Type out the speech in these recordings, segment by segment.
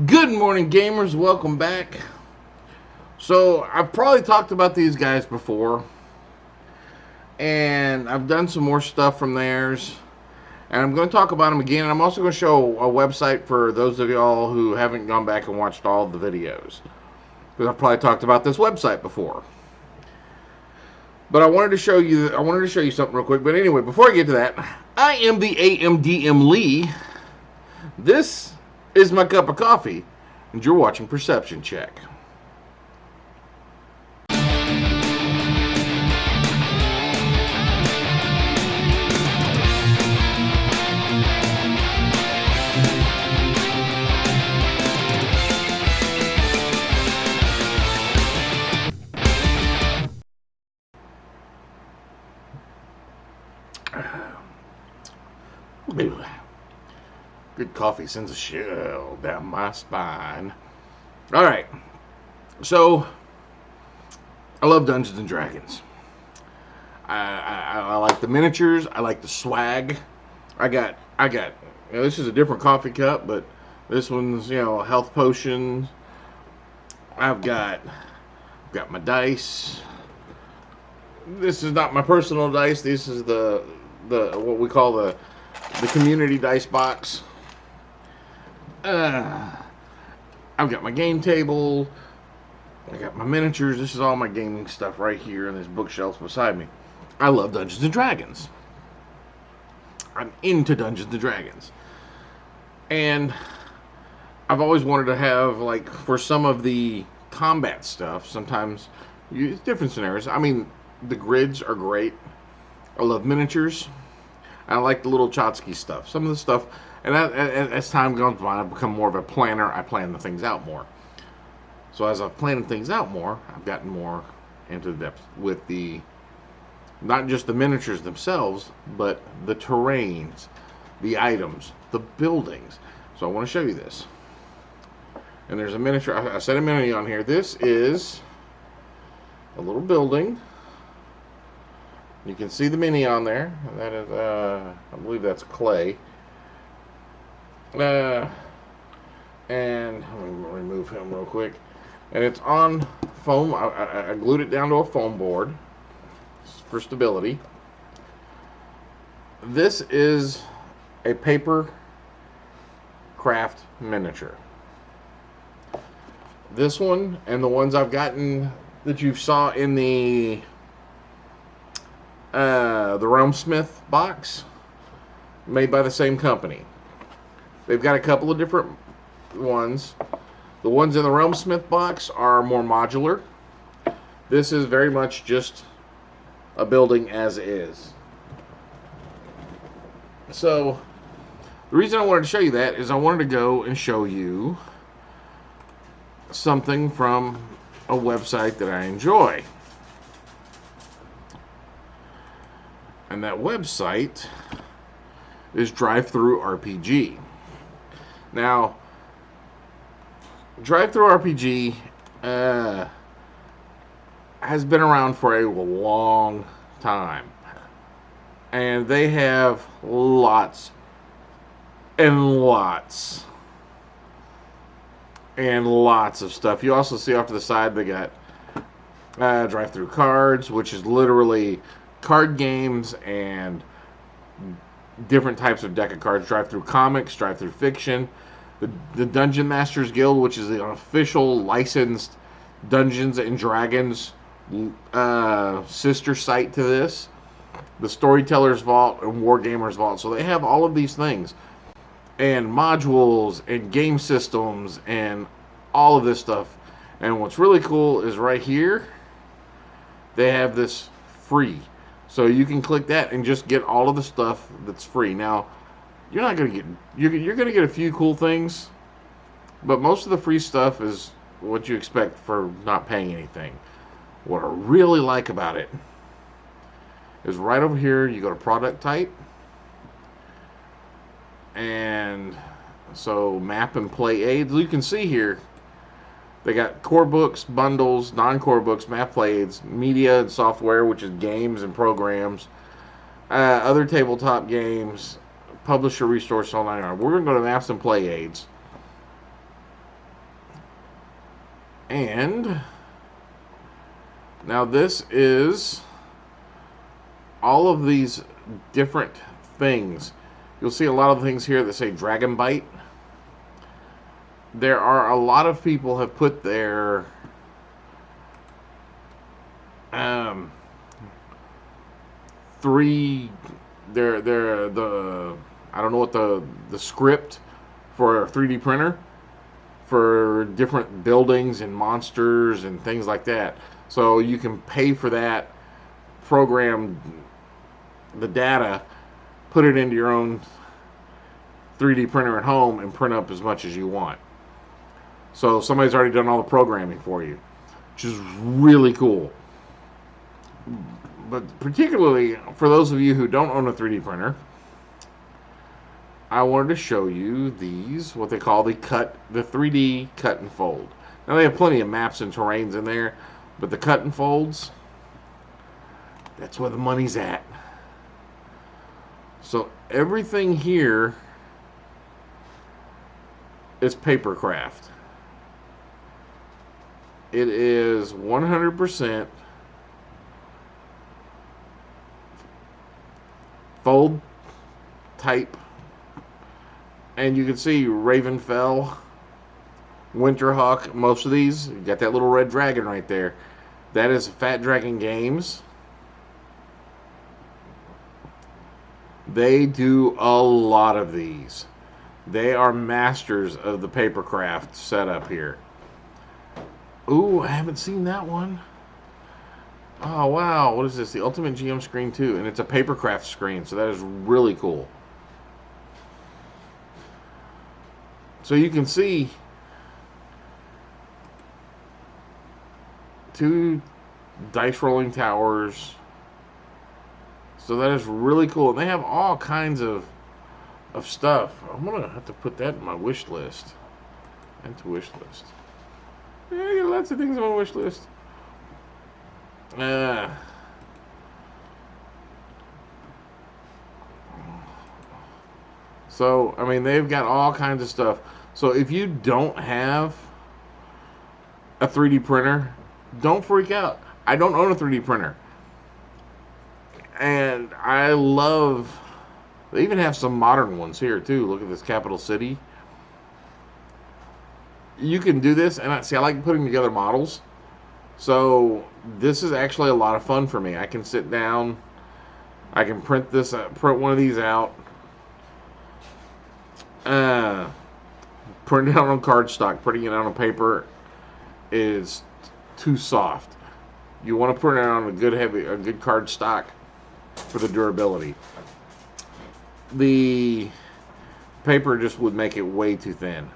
Good morning, gamers. Welcome back. So, I've probably talked about these guys before, and I've done some more stuff from theirs, and I'm going to talk about them again. And I'm also going to show a website for those of y'all who haven't gone back and watched all of the videos, because I've probably talked about this website before. But I wanted to show you something real quick. But anyway, before I get to that, I am the AMDM Lee. This is my cup of coffee, and you're watching Perception Check. Good coffee sends a chill down my spine. Alright, so I love Dungeons and Dragons. I like the miniatures. I like the swag. I got. This is a different coffee cup, but this one's health potions. I've got my dice. This is not my personal dice. This is the what we call the community dice box. I've got my game table. I got my miniatures. This is all my gaming stuff right here in this bookshelf beside me. I love Dungeons and Dragons. I'm into Dungeons and Dragons. And I've always wanted to have, like, for some of the combat stuff, sometimes use different scenarios. I mean, the grids are great. I love miniatures. I like the little Chotsky stuff. Some of the stuff, and as time goes by, I've become more of a planner. I plan the things out more. So as I've planned things out more, I've gotten more into the depth with the, not just the miniatures themselves, but the terrains, the items, the buildings. So I want to show you this. And there's a miniature. I set a mini on here. This is a little building. You can see the mini on there. That is, I believe that's clay. And let me remove him real quick. And it's on foam. I glued it down to a foam board for stability. This is a Papercraft miniature. This one and the ones I've gotten that you saw in the Realmsmith box, made by the same company. They've got a couple of different ones. The ones in the Realmsmith box are more modular. This is very much just a building as is. So the reason I wanted to show you that is I wanted to go and show you something from a website that I enjoy. And that website is DriveThruRPG. Now, DriveThruRPG has been around for a long time. And they have lots and lots and lots of stuff. You also see off to the side they got Drive-Thru Cards, which is literally card games and different types of deck of cards. Drive-Thru Comics, Drive-Thru Fiction, the Dungeon Masters Guild, which is an official licensed Dungeons and Dragons sister site to this, the Storyteller's Vault and Wargamers Vault. So they have all of these things and modules and game systems and all of this stuff. And what's really cool is right here they have this free. So you can click that and just get all of the stuff that's free. Now, you're not going to get, you're going to get a few cool things, but most of the free stuff is what you expect for not paying anything. What I really like about it is right over here, you go to product type, and so map and play aids. You can see here, they got core books, bundles, non-core books, map play aids, media and software, which is games and programs, other tabletop games, publisher resource online. We're going to go to maps and play aids. And now this is all of these different things. You'll see a lot of things here that say Dragon Bite. There are a lot of people have put their I don't know what the script for a 3D printer for different buildings and monsters and things like that. So you can pay for that, program the data, put it into your own 3D printer at home, and print up as much as you want. So somebody's already done all the programming for you, which is really cool. But particularly for those of you who don't own a 3D printer, I wanted to show you these, what they call the 3D cut and fold. Now they have plenty of maps and terrains in there, but the cut and folds, that's where the money's at. So everything here is Papercraft. It is 100% fold type, and you can see Ravenfell, Winterhawk, most of these. You got that little red dragon right there. That is Fat Dragon Games. They do a lot of these. They are masters of the Papercraft setup here. Ooh, I haven't seen that one. Oh, wow. What is this? The Ultimate GM screen, too. And it's a Papercraft screen, so that is really cool. So you can see 2 dice rolling towers. So that is really cool. And they have all kinds of stuff. I'm going to have to put that in my wish list. Add to wish list. Yeah, I got lots of things on my wish list. So, I mean, they've got all kinds of stuff. So if you don't have a 3D printer, don't freak out. I don't own a 3D printer. And I love, they even have some modern ones here too. Look at this Capital City. You can do this, and I like putting together models. So this is actually a lot of fun for me. I can sit down, I can print one of these out, print it out on cardstock. Putting it out on paper is too soft. You want to print it on a good cardstock for the durability. The paper just would make it way too thin.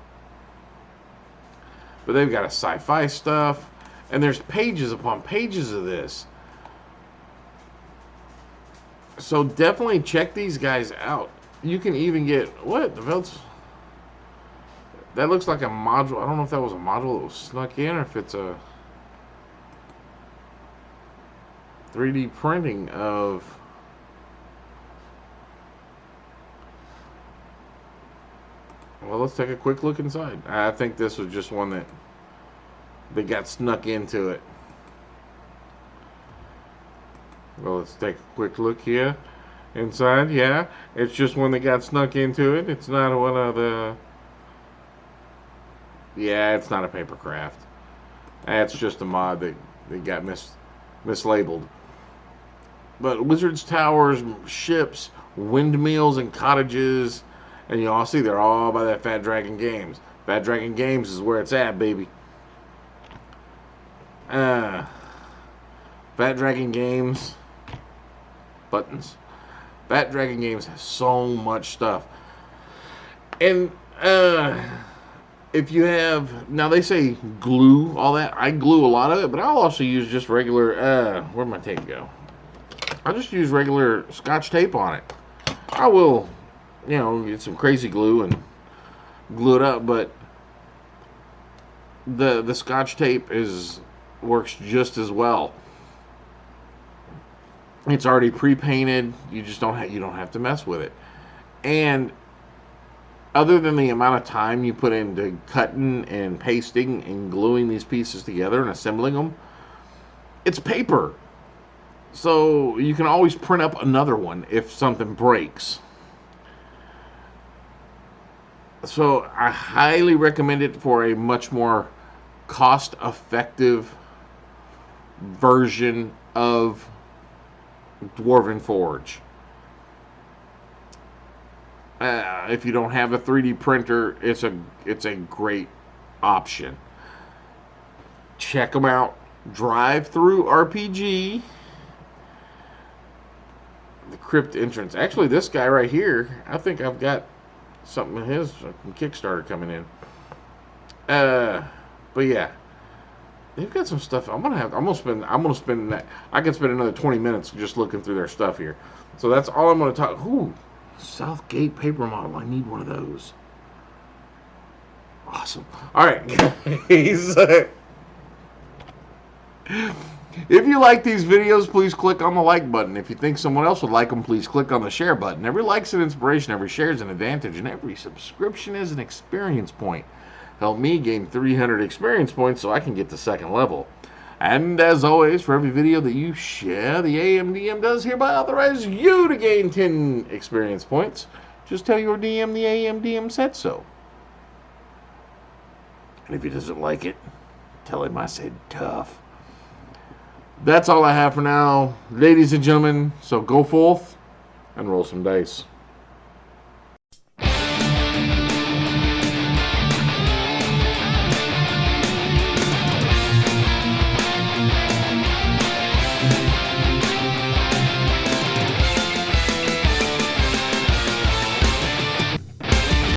But they've got a sci-fi stuff, and there's pages upon pages of this. So definitely check these guys out. You can even get, what the hell's, that looks like a module. I don't know if that was a module that was snuck in, or if it's a 3D printing of, well, let's take a quick look inside. I think this was just one that got snuck into it. Well, let's take a quick look here. Inside, yeah, it's just one that got snuck into it. It's not one of the, yeah, it's not a Papercraft. That's just a mod that got mislabeled. But wizards' towers, ships, windmills, and cottages, and you all see they're all by that Fat Dragon Games. Fat Dragon Games is where it's at, baby. Fat Dragon Games buttons. Fat Dragon Games has so much stuff. And if you have, now they say glue all that. I glue a lot of it, but I'll also use just regular, where'd my tape go? I'll just use regular Scotch tape on it. I will, you know, get some crazy glue and glue it up, but the Scotch tape works just as well. It's already pre-painted. You just don't have to mess with it. And other than the amount of time you put into cutting and pasting and gluing these pieces together and assembling them, it's paper. So you can always print up another one if something breaks. So I highly recommend it for a much more cost-effective version of Dwarven Forge. If you don't have a 3D printer, it's a great option. Check them out. Drive-Through RPG. The Crypt Entrance. Actually, this guy right here, I think I've got something of his from Kickstarter coming in. But yeah, they've got some stuff. I'm gonna spend that. I can spend another 20 minutes just looking through their stuff here. So that's all I'm gonna talk. Ooh, Southgate paper model. I need one of those. Awesome. All right, guys. If you like these videos, please click on the like button. If you think someone else would like them, please click on the share button. Every like's an inspiration, every share is an advantage, and every subscription is an experience point. Help me gain 300 experience points so I can get to second level. And as always, for every video that you share, the AMDM does hereby authorize you to gain 10 experience points. Just tell your DM the AMDM said so. And if he doesn't like it, tell him I said tough. That's all I have for now, ladies and gentlemen. So go forth and roll some dice.